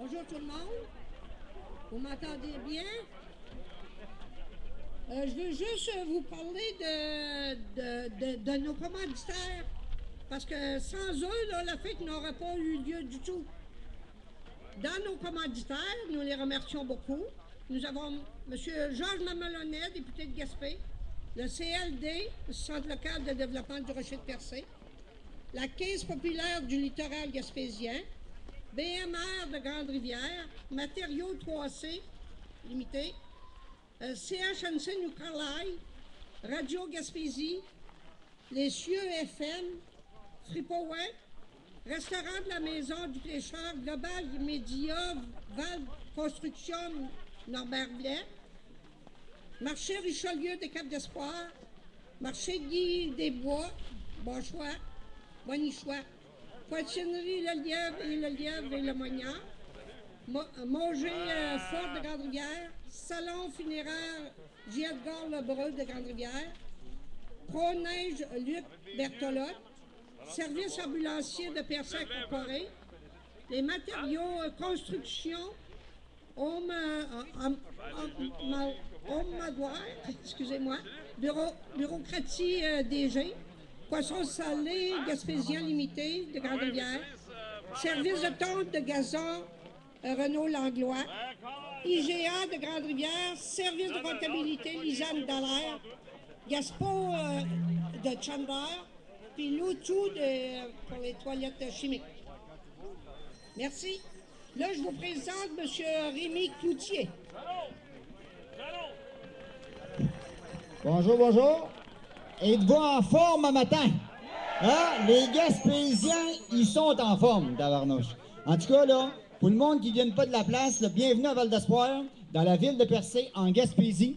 Bonjour tout le monde. Vous m'entendez bien? Je veux juste vous parler de nos commanditaires. Parce que sans eux, là, la fête n'aurait pas eu lieu du tout. Dans nos commanditaires, nous les remercions beaucoup. Nous avons M. Georges Mamelonnet, député de Gaspé, le CLD, le Centre local de développement du Rocher-de-Percé, la Caisse populaire du littoral gaspésien, BMR de Grande-Rivière, Matériaux 3C limité, CHNC New Carlisle, Radio Gaspésie, les Cieux FM, Fripoway, Restaurant de la Maison du Pêcheur, Global Média, Val Construction, Norbert Blais, Marché Richelieu des Cap d'Espoir, Marché Guy des Bois, Bonchois, Bonichois, Poitinerie Le Lièvre et le Moignard, Manger Fort de Grande-Rivière, Salon funéraire J. Edgar Lebreu de Grande-Rivière, Pro-Neige Luc Bertolotte, Service ambulancier de Percé Incorporé, les matériaux construction, Home Madoire, excusez-moi, bureaucratie DG, Poissons salés Gaspésien Limité de Grande-Rivière, Service de tonte de gazon Renaud Langlois, IGA de Grande-Rivière, Service de comptabilité Lisanne Dallaire, Gaspo de Chandler, puis nous tout pour les toilettes chimiques. Merci. Là, je vous présente M. Rémi Cloutier. Bonjour, bonjour. Êtes-vous en forme un matin? Hein? Les Gaspésiens, ils sont en forme, tabarnouche. En tout cas, là, pour le monde qui ne vient pas de la place, là, bienvenue à Val-d'Espoir, dans la ville de Percé, en Gaspésie.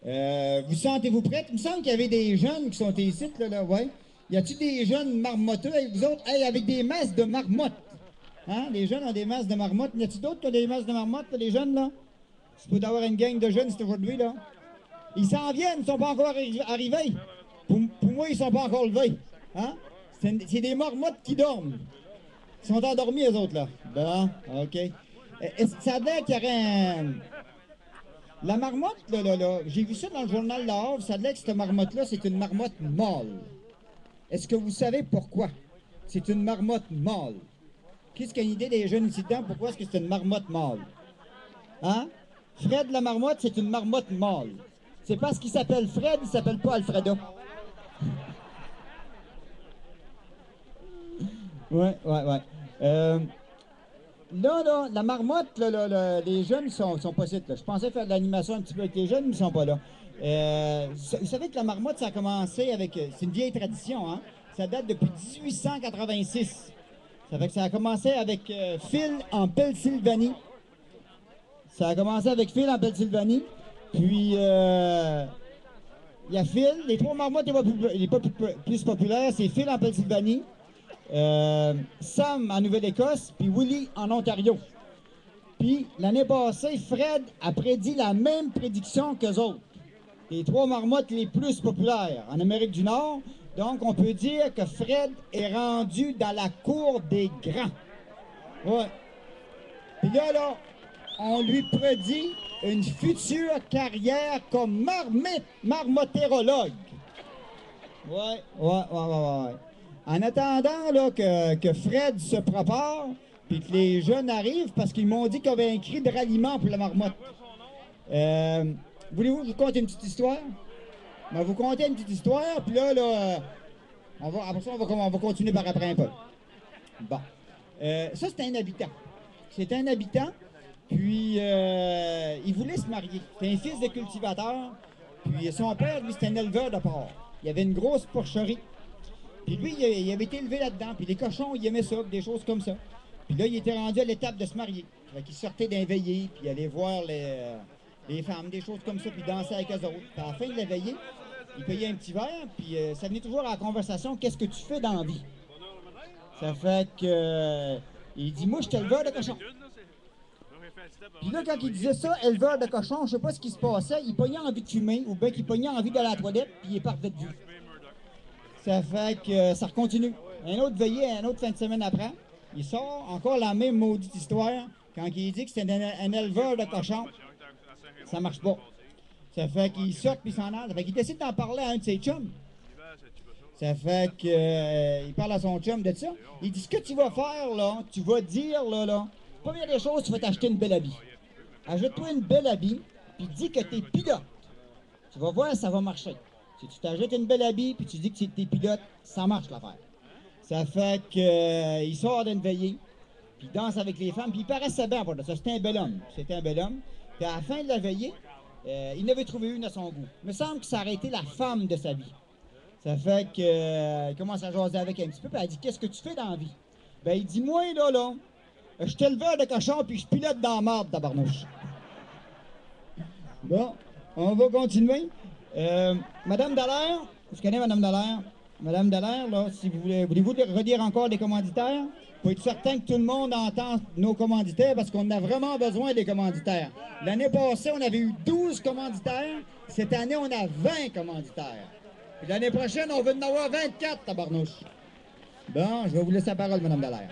Vous sentez-vous prêts? Il me semble qu'il y avait des jeunes qui sont ici, là, ouais. Y a-t-il des jeunes marmotteux avec vous autres? Hey, avec des masses de marmottes. Hein? Les jeunes ont des masses de marmottes. Y a-t-il d'autres qui ont des masses de marmottes, là, les jeunes, là? C'est pour avoir une gang de jeunes, c'est aujourd'hui, là. Ils s'en viennent, ils ne sont pas encore arrivés. Pour moi, ils ne sont pas encore levés. Hein? C'est des marmottes qui dorment. Ils sont endormis, eux autres, là. Bon, OK. Ça a l'air qu'il y aurait un... La marmotte, là, j'ai vu ça dans le journal La Havre, ça a l'air que cette marmotte-là, c'est une marmotte mâle. Est-ce que vous savez pourquoi? C'est une marmotte mâle. Qu'est-ce qu'il y a une idée des jeunes ici dedans? Pourquoi est-ce que c'est une marmotte mâle? Hein? Fred la marmotte, c'est une marmotte mâle. C'est parce qu'il s'appelle Fred, il s'appelle pas Alfredo. Ouais. Là, la marmotte, les jeunes sont pas ici. Je pensais faire de l'animation un petit peu avec les jeunes, mais ils sont pas là. Vous savez que la marmotte, ça a commencé avec... C'est une vieille tradition, hein? Ça date depuis 1886. Ça fait que ça a commencé avec Phil en Pennsylvanie. Ça a commencé avec Phil en Pennsylvanie. Puis, il y a Phil. Les trois marmottes les plus populaires, c'est Phil en Pennsylvanie, Sam en Nouvelle-Écosse, puis Willie en Ontario. Puis, l'année passée, Fred a prédit la même prédiction qu'eux autres. Les trois marmottes les plus populaires en Amérique du Nord. Donc, on peut dire que Fred est rendu dans la cour des grands. Ouais. Puis là, on lui prédit une future carrière comme marmotérologue. Ouais. En attendant là, que Fred se prépare, puis que les jeunes arrivent, parce qu'ils m'ont dit qu'il y avait un cri de ralliement pour la marmotte. Voulez-vous que je vous conte une petite histoire? Je vais vous conter une petite histoire, puis là, après ça, on va continuer par après un peu. Bon. Ça, c'est un habitant. C'est un habitant, puis il voulait se marier. C'était un fils de cultivateur, puis son père, lui, c'était un éleveur de porc. Il avait une grosse porcherie. Puis lui, il avait été élevé là-dedans, puis les cochons, il aimait ça, des choses comme ça. Puis là, il était rendu à l'étape de se marier. Fait qu'il sortait d'un veillé, puis il allait voir les femmes, des choses comme ça, puis danser avec eux autres. Puis à la fin de la veillée, il payait un petit verre, puis ça venait toujours à la conversation, qu'est-ce que tu fais dans la vie? Ça fait que... il dit, moi, je suis éleveur de cochons. Puis là, quand il disait ça, éleveur de cochons, je sais pas ce qui se passait, il pognait envie de fumer, ou bien qu'il pognait envie d'aller à la toilette, puis il partait de vue. Ça fait que ça continue. Un autre veillée, un autre fin de semaine après. il sort encore la même maudite histoire quand il dit que c'est un éleveur de cochons. Ça marche pas. Ça fait qu'il sort puis il s'en a. Ça fait qu'il décide d'en parler à un de ses chums. Ça fait qu'il parle à son chum de ça. Il dit, ce que tu vas faire, là, tu vas dire, là, première des choses, tu vas t'acheter une belle habit. Achète-toi une belle habit, puis dis que t'es pilote. Tu vas voir, ça va marcher. Si tu t'achètes une belle habit, puis tu dis que t'es pilote, ça marche l'affaire. Ça fait qu'il sort d'une veillée, puis il danse avec les femmes, puis il paraissait bien pour ça. C'était un bel homme. C'était un bel homme. Puis à la fin de la veillée, il n'avait trouvé une à son goût. Il me semble que ça aurait été la femme de sa vie. Ça fait qu'il commence à jaser avec elle un petit peu, puis elle dit, qu'est-ce que tu fais dans la vie? Ben, il dit, moi, là, je suis éleveur de cochon, puis je pilote dans la marde, tabarnouche. Bon, on va continuer. Madame Dallaire, je connais Madame Dallaire. Madame Dallaire, là, si vous voulez-vous redire encore des commanditaires? Pour être certain que tout le monde entend nos commanditaires, parce qu'on a vraiment besoin des commanditaires. L'année passée, on avait eu 12 commanditaires. Cette année, on a 20 commanditaires. Puis l'année prochaine, on veut en avoir 24, tabarnouche. Bon, je vais vous laisser la parole, Madame Dallaire.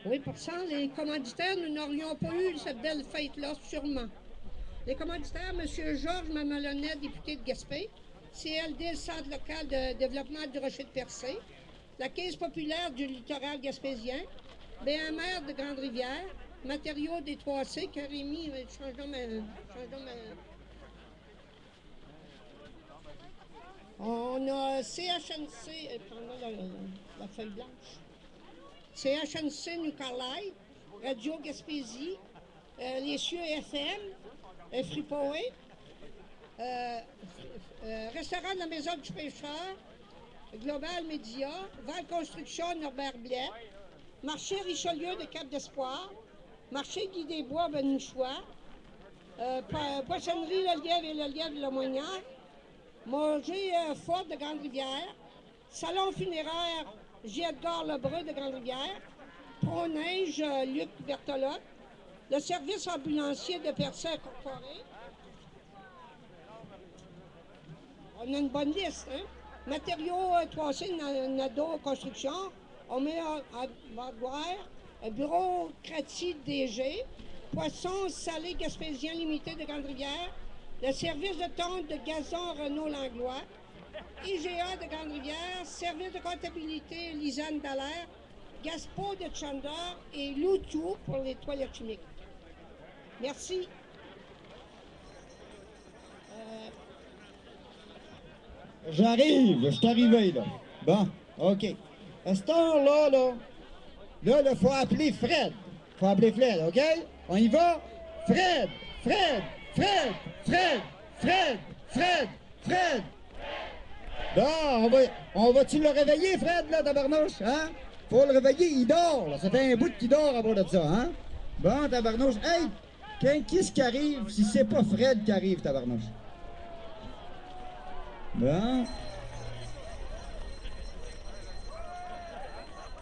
Oui, sans les commanditaires, nous n'aurions pas eu cette belle fête-là, sûrement. Les commanditaires, M. Georges Mamelonnet, député de Gaspé, CLD, Centre local de développement du Rocher de Percé, la Caisse populaire du littoral gaspésien, BMR de Grande-Rivière, Matériaux des 3C, Carémie, on a CHNC, pardon, la feuille blanche. CHNC Nucalai, Radio Gaspésie, les cieux FM, Fripoé, restaurant de la Maison du Pêcheur, Global Média, Val Construction Norbert Blais, marché Richelieu de Cap d'Espoir, marché Guy des Bois Benouchois, poissonnerie Le Lièvre et Le Lièvre de Lemoignan, manger Fort de Grande-Rivière, salon funéraire J. Edgar Lebreu de Grande-Rivière, Pro-Neige Luc Bertolotte, le service ambulancier de Percé incorporé. On a une bonne liste, hein? Matériaux 3C Nado Construction, on met à Vaguoire, bureaucratie DG, Poissons salés Gaspésien Limité de Grande-Rivière, le service de tonte de gazon Renault Langlois, IGA de Grande-Rivière, service de comptabilité Lisanne Dallaire, Gaspo de Chandor et Loutou pour les toilettes chimiques. Merci. J'arrive, je suis arrivé, là. Bon, OK. À cette heure-là, il faut appeler Fred. Faut appeler Fred, OK? On y va? Fred! Fred! Fred! Fred! Fred! Fred! Fred! Bon, on va-tu le réveiller, Fred, là, tabarnouche, hein? Faut le réveiller, il dort, là. Ça fait un bout qu'il dort à bord de ça, hein? Bon, tabarnouche, hey! Qu'est-ce qui arrive si c'est pas Fred qui arrive, tabarnouche? Bon.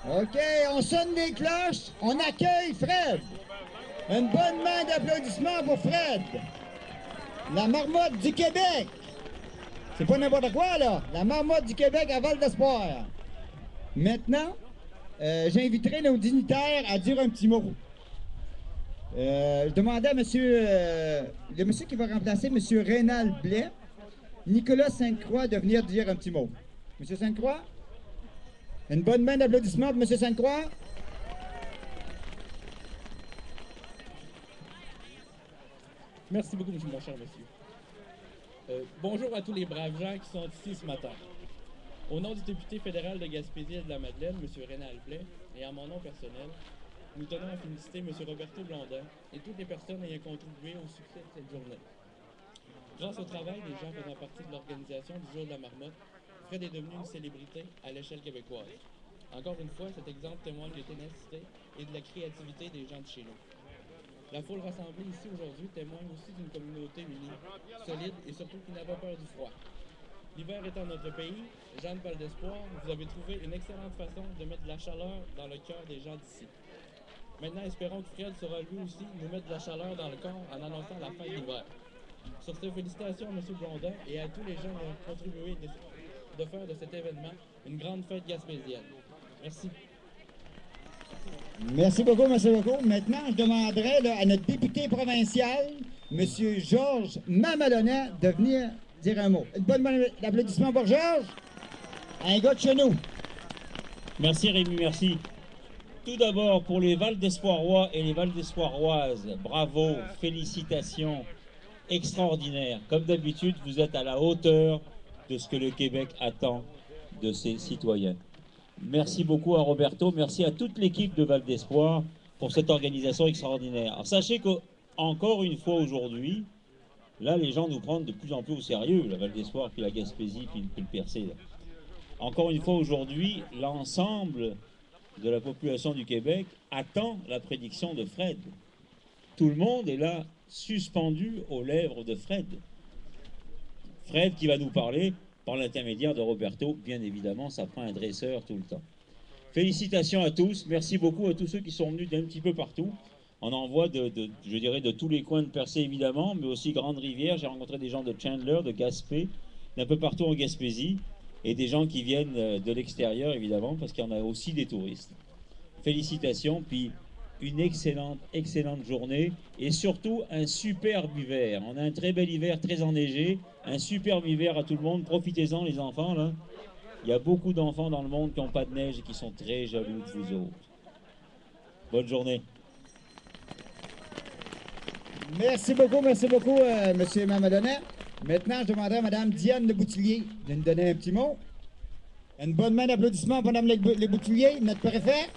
OK, on sonne les cloches, on accueille Fred. Une bonne main d'applaudissements pour Fred. La marmotte du Québec. C'est pas n'importe quoi, là. La marmotte du Québec à Val d'Espoir. Maintenant, j'inviterai nos dignitaires à dire un petit mot. Je demandais à le monsieur qui va remplacer M. Rénal Blais, Nicolas Sainte-Croix, de venir dire un petit mot. M. Sainte-Croix? Une bonne main d'applaudissements pour M. Sainte-Croix. Merci beaucoup, mon cher monsieur. Bonjour à tous les braves gens qui sont ici ce matin. Au nom du député fédéral de Gaspésie et de la Madeleine, M. Rénal Blais, et à mon nom personnel, nous tenons à féliciter M. Roberto Blondin et toutes les personnes ayant contribué au succès de cette journée. Grâce au travail des gens faisant partie de l'organisation du Jour de la Marmotte, Fred est devenu une célébrité à l'échelle québécoise. Encore une fois, cet exemple témoigne de ténacité et de la créativité des gens de chez nous. La foule rassemblée ici aujourd'hui témoigne aussi d'une communauté unie, solide et surtout qui n'a pas peur du froid. L'hiver étant notre pays, Jeanne Val d'Espoir, vous avez trouvé une excellente façon de mettre de la chaleur dans le cœur des gens d'ici. Maintenant, espérons que Fred saura lui aussi nous mettre de la chaleur dans le corps en annonçant la fin de l'hiver. Sur ce, félicitations à M. Blondin et à tous les gens qui ont contribué de faire de cet événement une grande fête gaspésienne. Merci. Merci beaucoup, merci beaucoup. Maintenant, je demanderai là, à notre député provincial, M. Georges Mamalonnet, de venir dire un mot. Une bonne main d'applaudissement pour Georges. Un gars de chez nous. Merci Rémi, merci. Tout d'abord, pour les Val d'Espoirois et les Val d'Espoiroises, bravo, félicitations, extraordinaire. Comme d'habitude, vous êtes à la hauteur de ce que le Québec attend de ses citoyens. Merci beaucoup à Roberto, merci à toute l'équipe de Val d'Espoir pour cette organisation extraordinaire. Alors, sachez qu'encore une fois aujourd'hui, là, les gens nous prennent de plus en plus au sérieux, la Val d'Espoir, puis la Gaspésie, puis le Percé. Là. Encore une fois aujourd'hui, l'ensemble de la population du Québec attend la prédiction de Fred. Tout le monde est là, suspendu aux lèvres de Fred. Fred qui va nous parler par l'intermédiaire de Roberto, bien évidemment, ça prend un dresseur tout le temps. Félicitations à tous, merci beaucoup à tous ceux qui sont venus d'un petit peu partout. On en voit je dirais, de tous les coins de Percé évidemment, mais aussi Grande-Rivière. J'ai rencontré des gens de Chandler, de Gaspé, d'un peu partout en Gaspésie, et des gens qui viennent de l'extérieur évidemment, parce qu'il y en a aussi des touristes. Félicitations, puis une excellente journée, et surtout un superbe hiver. On a un très bel hiver, très enneigé, un superbe hiver à tout le monde. Profitez-en les enfants, là. Il y a beaucoup d'enfants dans le monde qui n'ont pas de neige et qui sont très jaloux de vous autres. Bonne journée. Merci beaucoup, M. Mamadonnet. Maintenant, je demanderai à Mme Diane Le Boutillier de nous donner un petit mot. Une bonne main d'applaudissement pour Mme Le Boutillier, notre préfet.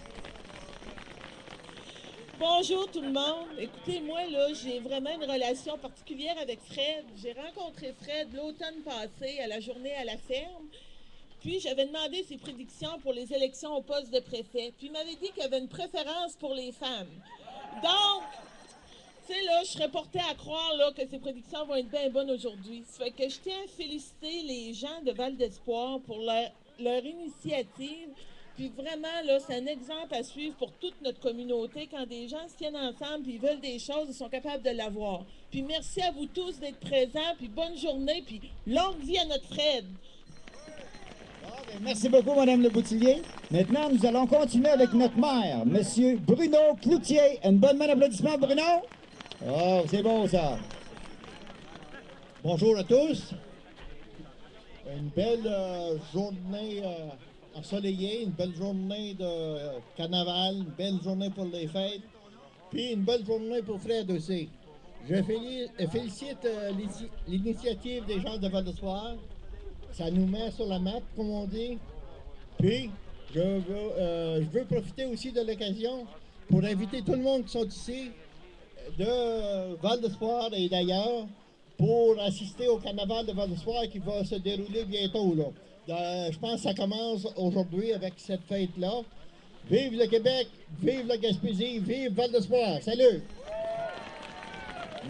Bonjour tout le monde. Écoutez, moi, là, j'ai vraiment une relation particulière avec Fred. J'ai rencontré Fred l'automne passé à la journée à la ferme. Puis, j'avais demandé ses prédictions pour les élections au poste de préfet. Puis, il m'avait dit qu'il y avait une préférence pour les femmes. Donc, tu sais, là, je serais portée à croire là, que ces prédictions vont être bien bonnes aujourd'hui. Ça fait que je tiens à féliciter les gens de Val d'Espoir pour leur initiative. Puis vraiment, là, c'est un exemple à suivre pour toute notre communauté. Quand des gens se tiennent ensemble, puis ils veulent des choses, ils sont capables de l'avoir. Puis merci à vous tous d'être présents, puis bonne journée, puis longue vie à notre Fred. Merci beaucoup, Mme Le Boutillier. Maintenant, nous allons continuer avec notre maire, M. Bruno Cloutier. Une bonne main d'applaudissement, Bruno. Oh, c'est beau, ça. Bonjour à tous. Une belle journée ensoleillée, une belle journée de carnaval, une belle journée pour les fêtes, puis une belle journée pour Fred aussi. Je félicite l'initiative des gens de Val d'Espoir. Ça nous met sur la map, comme on dit. Puis, je veux profiter aussi de l'occasion pour inviter tout le monde qui sont ici, de Val d'Espoir et d'ailleurs, pour assister au carnaval de Val d'Espoir qui va se dérouler bientôt, là. Je pense que ça commence aujourd'hui avec cette fête-là. Vive le Québec, vive la Gaspésie, vive Val d'Espoir. Salut!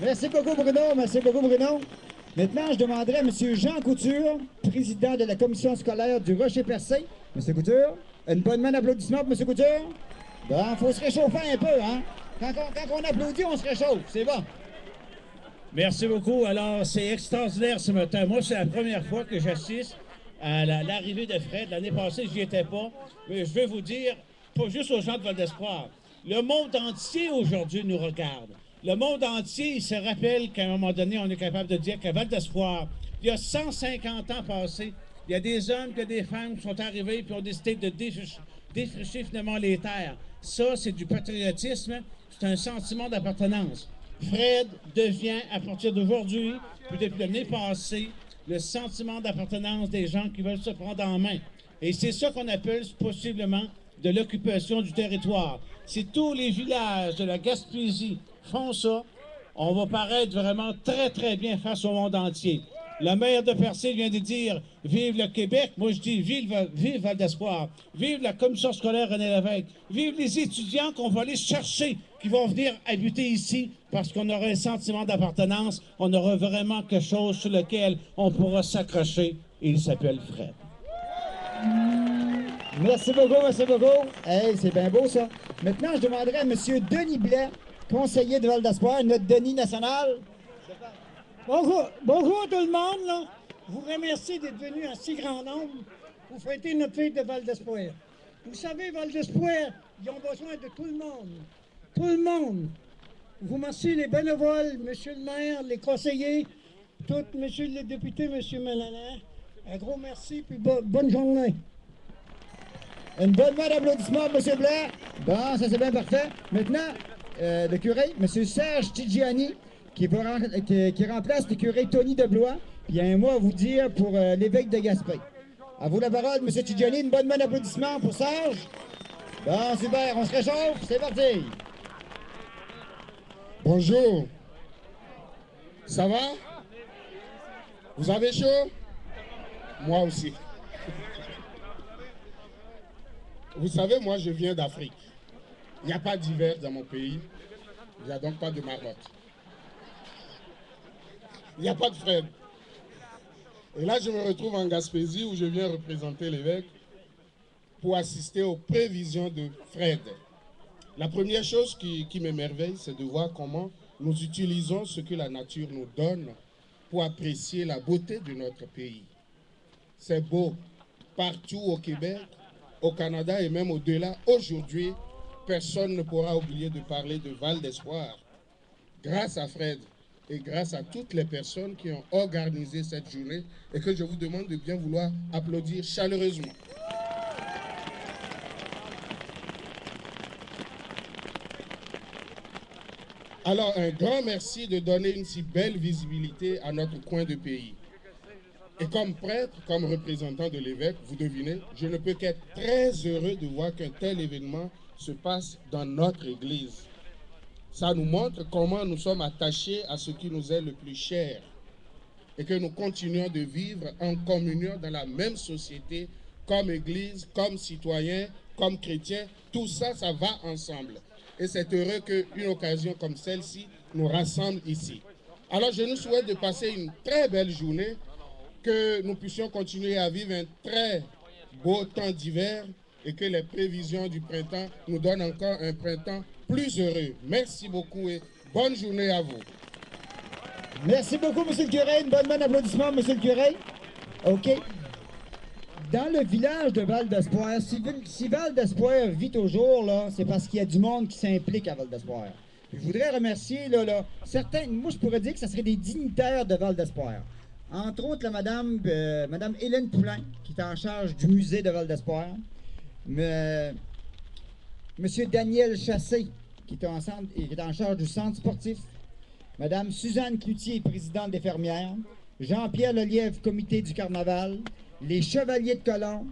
Merci beaucoup, Bruno. Maintenant, je demanderai à M. Jean Couture, président de la commission scolaire du Rocher-Percé. M. Couture, une bonne main d'applaudissement pour M. Couture. Bon, il faut se réchauffer un peu, hein? Quand on applaudit, on se réchauffe. C'est bon. Merci beaucoup. Alors, c'est extraordinaire ce matin. Moi, c'est la première fois que j'assiste à l'arrivée de Fred. L'année passée, je n'y étais pas. Mais je vais vous dire, pas juste aux gens de Val d'Espoir, le monde entier aujourd'hui nous regarde. Le monde entier, il se rappelle qu'à un moment donné, on est capable de dire qu'à Val d'Espoir, il y a 150 ans passés, il y a des hommes et des femmes qui sont arrivés et ont décidé de défricher finalement les terres. Ça, c'est du patriotisme, c'est un sentiment d'appartenance. Fred devient, à partir d'aujourd'hui, puis depuis l'année passée, le sentiment d'appartenance des gens qui veulent se prendre en main. Et c'est ça qu'on appelle possiblement de l'occupation du territoire. Si tous les villages de la Gaspésie font ça, on va paraître vraiment très, très bien face au monde entier. Le maire de Percé vient de dire « Vive le Québec ». Moi, je dis « Vive Val d'Espoir ». Vive la commission scolaire René Lévesque. Vive les étudiants qu'on va aller chercher, qui vont venir habiter ici parce qu'on aura un sentiment d'appartenance. On aura vraiment quelque chose sur lequel on pourra s'accrocher. Il s'appelle Fred. Merci beaucoup. Hey, c'est bien beau, ça. Maintenant, je demanderai à M. Denis Blais, conseiller de Val d'Espoir, notre Denis national. Bonjour tout le monde. Là. Je vous remercie d'être venus en si grand nombre pour fêter notre fête de Val d'Espoir. Vous savez, Val d'Espoir, ils ont besoin de tout le monde. Tout le monde. Vous remercie les bénévoles, monsieur le maire, les conseillers, tout, monsieur le député, monsieur Melanin. Un gros merci, puis bonne journée. Une bonne main d'applaudissements, M. Blair. Bon, ça c'est bien parfait. Maintenant, le curé, M. Serge Tigiani, qui remplace le curé Tony de Blois. Puis il y a un mot à vous dire pour l'évêque de Gaspé. À vous la parole, M. Tigiani. Une bonne main d'applaudissements pour Serge. Bon, super, on se réchauffe. C'est parti. Bonjour. Ça va? Vous avez chaud? Moi aussi. Vous savez, moi, je viens d'Afrique. Il n'y a pas d'hiver dans mon pays. Il n'y a donc pas de marmotte. Il n'y a pas de Fred. Et là, je me retrouve en Gaspésie où je viens représenter l'évêque pour assister aux prévisions de Fred. La première chose qui m'émerveille, c'est de voir comment nous utilisons ce que la nature nous donne pour apprécier la beauté de notre pays. C'est beau. Partout au Québec, au Canada et même au-delà, aujourd'hui, personne ne pourra oublier de parler de Val d'Espoir. Grâce à Fred et grâce à toutes les personnes qui ont organisé cette journée et que je vous demande de bien vouloir applaudir chaleureusement. Alors, un grand merci de donner une si belle visibilité à notre coin de pays. Et comme prêtre, comme représentant de l'évêque, vous devinez, je ne peux qu'être très heureux de voir qu'un tel événement se passe dans notre Église. Ça nous montre comment nous sommes attachés à ce qui nous est le plus cher et que nous continuons de vivre en communion dans la même société, comme Église, comme citoyens, comme chrétiens. Tout ça, ça va ensemble. Et c'est heureux qu'une occasion comme celle-ci nous rassemble ici. Alors, je nous souhaite de passer une très belle journée, que nous puissions continuer à vivre un très beau temps d'hiver et que les prévisions du printemps nous donnent encore un printemps plus heureux. Merci beaucoup et bonne journée à vous. Merci beaucoup, M. le curé. Une bonne main d'applaudissement, M. le curé. OK. Dans le village de Val d'Espoir, si Val d'Espoir vit toujours, là, c'est parce qu'il y a du monde qui s'implique à Val d'Espoir. Je voudrais remercier certains, moi je pourrais dire que ce serait des dignitaires de Val d'Espoir. Entre autres, madame Hélène Poulain, qui est en charge du musée de Val d'Espoir. Monsieur Daniel Chassé, qui est en charge du centre sportif. Madame Suzanne Cloutier, présidente des fermières. Jean-Pierre Lelièvre, comité du carnaval. Les chevaliers de colon.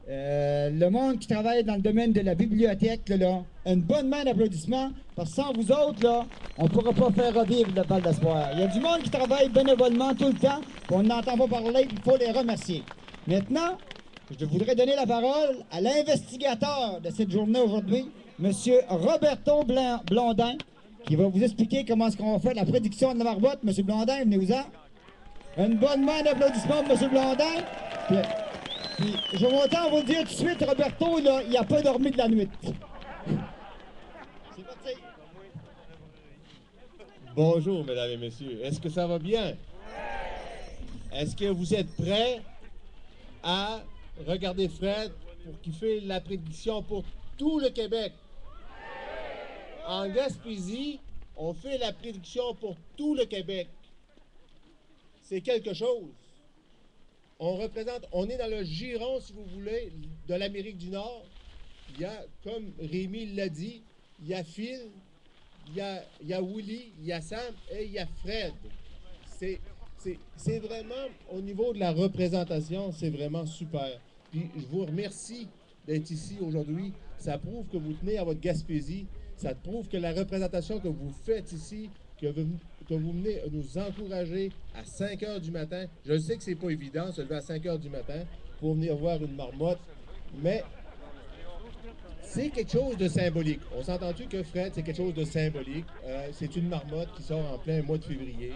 Le monde qui travaille dans le domaine de la bibliothèque, là, une bonne main d'applaudissements, parce que sans vous autres, là, on ne pourra pas faire revivre le Val d'Espoir. Il y a du monde qui travaille bénévolement tout le temps, on n'entend pas parler, il faut les remercier. Maintenant, je voudrais donner la parole à l'investigateur de cette journée aujourd'hui, M. Roberto Blondin, qui va vous expliquer comment est-ce qu'on va faire la prédiction de la marmotte. M. Blondin, venez-vous-en. Une bonne main d'applaudissements pour M. Blondin. Puis, je vais autant vous le dire tout de suite, Roberto, là, il n'a pas dormi de la nuit. C'est parti. Bonjour, mesdames et messieurs. Est-ce que ça va bien? Est-ce que vous êtes prêts à regarder Fred pour qu'il fasse la prédiction pour tout le Québec? En Gaspésie, on fait la prédiction pour tout le Québec. C'est quelque chose. On est dans le giron, si vous voulez, de l'Amérique du Nord. Il y a, comme Rémi l'a dit, il y a Phil, il y a Willy, il y a Sam et il y a Fred. C'est vraiment, au niveau de la représentation, c'est vraiment super. Puis je vous remercie d'être ici aujourd'hui. Ça prouve que vous tenez à votre Gaspésie. Ça prouve que la représentation que vous faites ici, que vous venez nous encourager à 5 heures du matin. Je sais que c'est pas évident, se lever à 5 heures du matin pour venir voir une marmotte, mais c'est quelque chose de symbolique. On s'entend-tu que Fred, c'est quelque chose de symbolique? C'est une marmotte qui sort en plein mois de février.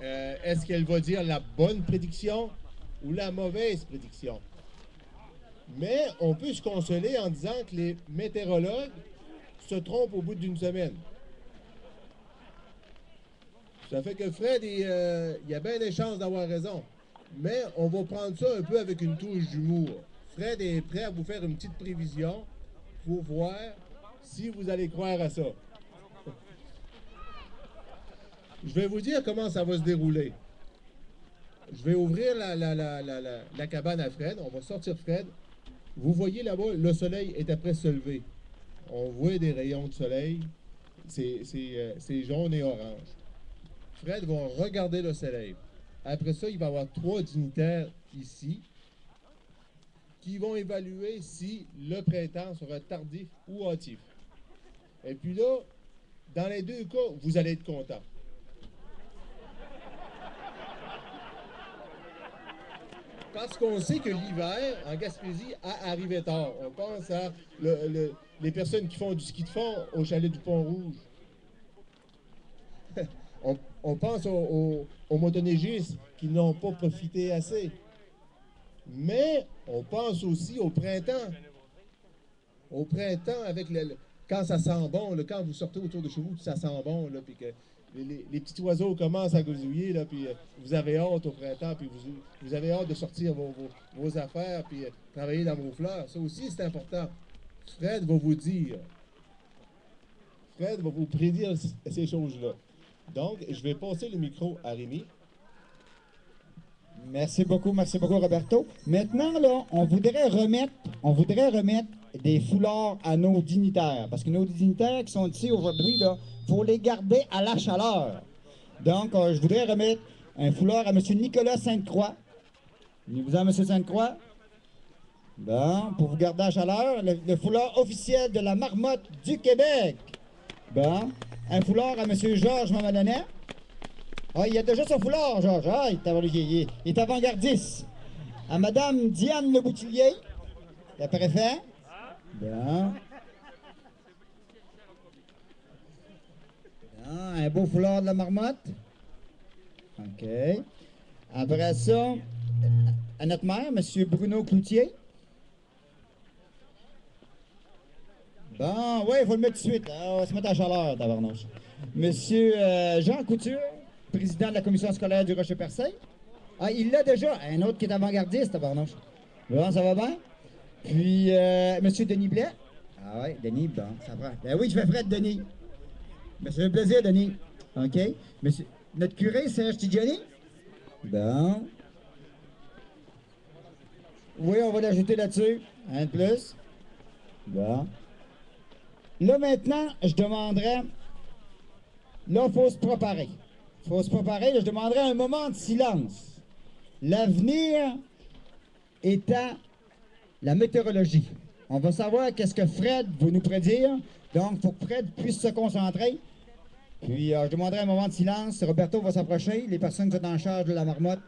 Est-ce qu'elle va dire la bonne prédiction ou la mauvaise prédiction? Mais on peut se consoler en disant que les météorologues se trompent au bout d'une semaine. Ça fait que Fred, il y a bien des chances d'avoir raison. Mais on va prendre ça un peu avec une touche d'humour. Fred est prêt à vous faire une petite prévision pour voir si vous allez croire à ça. Je vais vous dire comment ça va se dérouler. Je vais ouvrir la cabane à Fred. On va sortir Fred. Vous voyez là-bas, le soleil est après se lever. On voit des rayons de soleil. C'est jaune et orange. Fred va regarder le soleil. Après ça, il va y avoir 3 dignitaires ici qui vont évaluer si le printemps sera tardif ou hâtif. Et puis là, dans les 2 cas, vous allez être content. Parce qu'on sait que l'hiver, en Gaspésie, arrivait tard. On pense à les personnes qui font du ski de fond au chalet du Pont-Rouge. on pense aux motoneigistes qui n'ont pas profité assez. Mais on pense aussi au printemps. Au printemps, avec quand ça sent bon, quand vous sortez autour de chez vous, ça sent bon, là, puis que les petits oiseaux commencent à gazouiller, là, puis vous avez hâte au printemps, puis vous avez hâte de sortir vos affaires, puis travailler dans vos fleurs. Ça aussi, c'est important. Fred va vous dire. Fred va vous prédire ces choses-là. Donc, je vais passer le micro à Rémi. Merci beaucoup, Roberto. Maintenant, là, on voudrait remettre des foulards à nos dignitaires. Parce que nos dignitaires qui sont ici aujourd'hui, il faut les garder à la chaleur. Donc, je voudrais remettre un foulard à M. Nicolas Sainte-Croix. Venez-vous-en, M. Sainte-Croix. Bon, pour vous garder à la chaleur, le foulard officiel de la Marmotte du Québec. Bon, un foulard à M. Georges Mamadonnet. Ah, il a déjà son foulard, Georges. Ah, il est avant-gardiste. À Mme Diane Leboutillier, la préfet. Bon. Bon, un beau foulard de la Marmotte. OK. Après ça, à notre maire, M. Bruno Cloutier. Bon, oui, il faut le mettre tout de suite. On va se mettre à chaleur, tabarnouche. M. Jean Couture, président de la commission scolaire du Rocher-Percé. Ah, il l'a déjà. Un autre qui est avant-gardiste, tabarnouche. Bon, ça va bien? Puis, M. Denis Blais. Ah oui, Denis, bon, ça prend. Ben oui, je fais Fred, Denis. Mais c'est un plaisir, Denis. OK? Monsieur, notre curé, Serge Tidjani. Bon. Oui, on va l'ajouter là-dessus. Un de plus. Bon. Là, maintenant, je demanderais... Là, il faut se préparer. Il faut se préparer. Là, je demanderais un moment de silence. L'avenir étant la météorologie. On va savoir qu'est-ce que Fred va nous prédire. Donc, il faut que Fred puisse se concentrer. Puis, je demanderai un moment de silence. Roberto va s'approcher. Les personnes qui sont en charge de la Marmotte.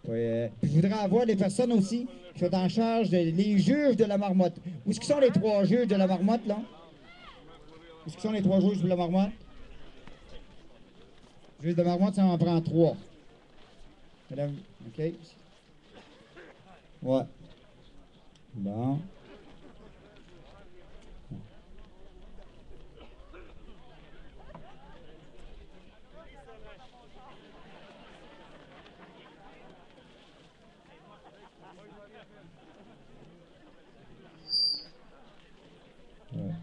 Puis, je voudrais avoir les personnes aussi qui sont en charge des juges de la Marmotte. Où est-ce qu'ils sont les 3 juges de la Marmotte, là? Où est-ce qu'ils sont les 3 juges de la Marmotte? Juge de Marmotte, ça en prend 3. Madame, OK. Ouais. Bon. Ouais.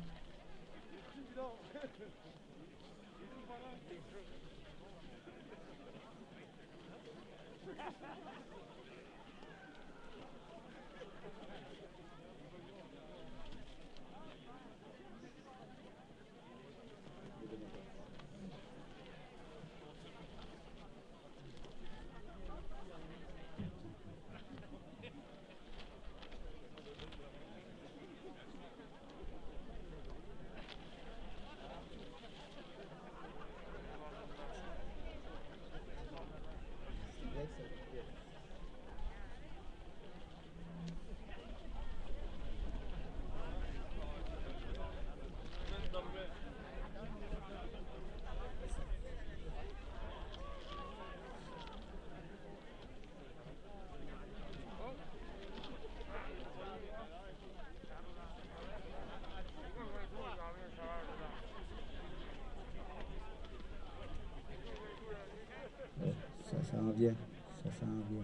Ça s'en vient. Ça s'en vient.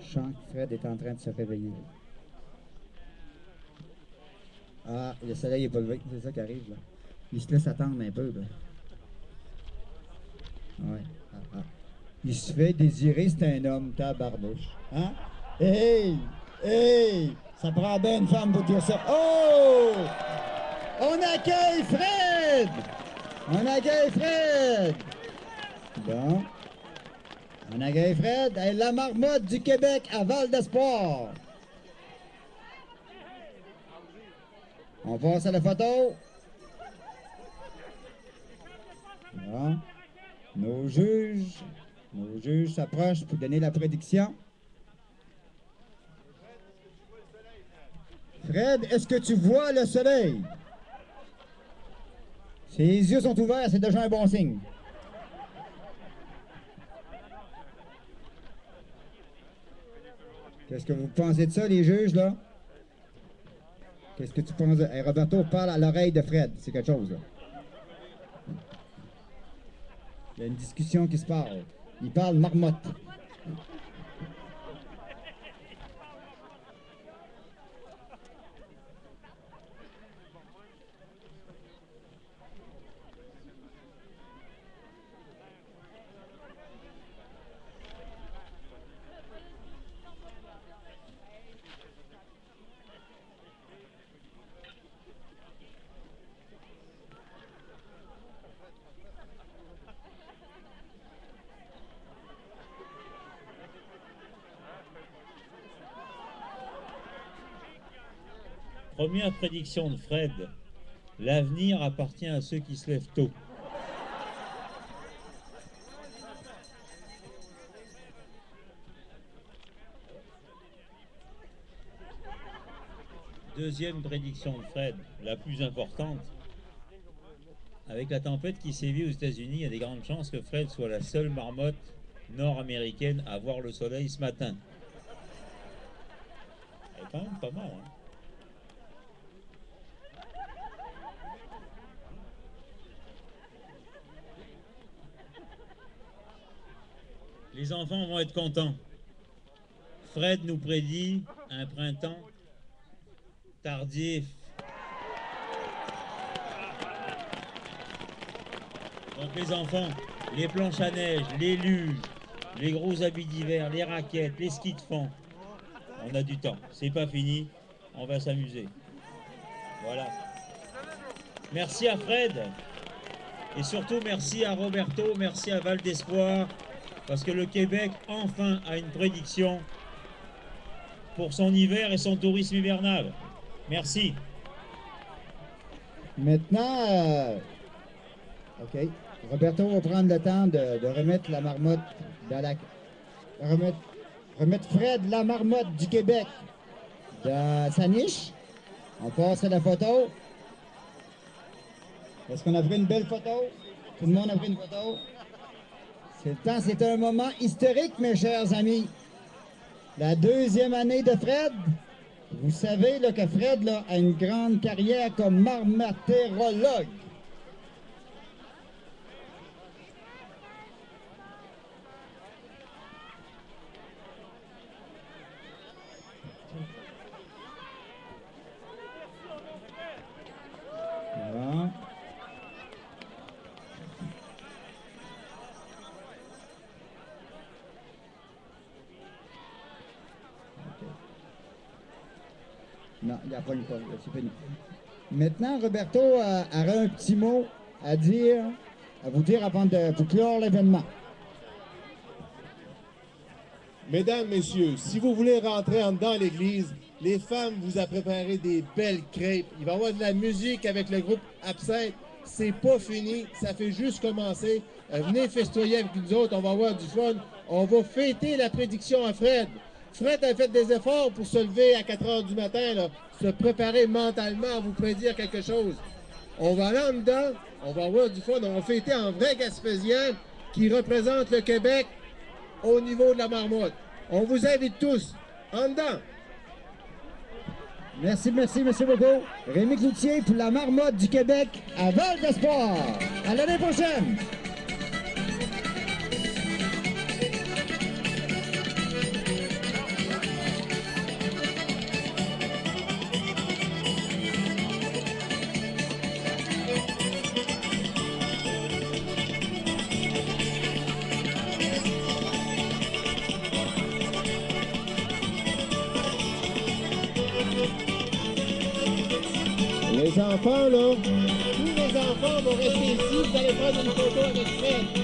Je sens que Fred est en train de se réveiller. Ah, le soleil n'est pas levé, c'est ça qui arrive, là. Il se laisse attendre un peu, là. Ouais. Ah, ah. Il se fait désirer, c'est un homme, tabarnouche. Hein? Hey! Hey! Ça prend bien une femme pour dire ça. Oh! On accueille Fred! On accueille Fred! Bon. On accueille Fred. Hey, la marmotte du Québec à Val d'Espoir. On passe à la photo. Bon. Nos juges s'approchent pour donner la prédiction. Fred, est-ce que tu vois le soleil? Ses yeux sont ouverts, c'est déjà un bon signe. Qu'est-ce que vous pensez de ça, les juges, là? Qu'est-ce que tu penses? Hey, Roberto parle à l'oreille de Fred. C'est quelque chose, là. Il y a une discussion qui se parle. Il parle marmotte. Première prédiction de Fred. L'avenir appartient à ceux qui se lèvent tôt. Deuxième prédiction de Fred, la plus importante. Avec la tempête qui sévit aux États-Unis, il y a des grandes chances que Fred soit la seule marmotte nord-américaine à voir le soleil ce matin. C'est quand même pas mal, hein? Les enfants vont être contents. Fred nous prédit un printemps tardif. Donc les enfants, les planches à neige, les luges, les gros habits d'hiver, les raquettes, les skis de fond. On a du temps. C'est pas fini. On va s'amuser. Voilà. Merci à Fred. Et surtout merci à Roberto, merci à Val d'Espoir. Parce que le Québec, enfin, a une prédiction pour son hiver et son tourisme hivernal. Merci. Maintenant, OK. Roberto va prendre le temps de remettre la marmotte dans la... Remettre Fred, la marmotte du Québec, dans sa niche. On passe à la photo. Est-ce qu'on a pris une belle photo? Tout le monde a pris une photo? C'est un moment historique, mes chers amis. La deuxième année de Fred. Vous savez là, que Fred là, a une grande carrière comme marmotérologue. Voilà. Non, il n'y a pas une pause, c'est fini. Maintenant, Roberto aura un petit mot à vous dire avant de vous clore l'événement. Mesdames, messieurs, si vous voulez rentrer en dedans à l'église, les femmes vous a préparé des belles crêpes. Il va y avoir de la musique avec le groupe Absinthe. C'est pas fini, ça fait juste commencer. Venez festoyer avec nous autres, on va avoir du fun. On va fêter la prédiction à Fred. Fred a fait des efforts pour se lever à 4 heures du matin, là, se préparer mentalement à vous prédire quelque chose. On va aller en dedans, on va avoir du fun, on va fêter en vrai Gaspésien qui représente le Québec au niveau de la marmotte. On vous invite tous, en dedans. Merci beaucoup. Rémi Cloutier pour la marmotte du Québec à Val d'Espoir. À l'année prochaine. Les enfants, là, tous les enfants vont rester ici. Vous allez prendre une photo avec Fred.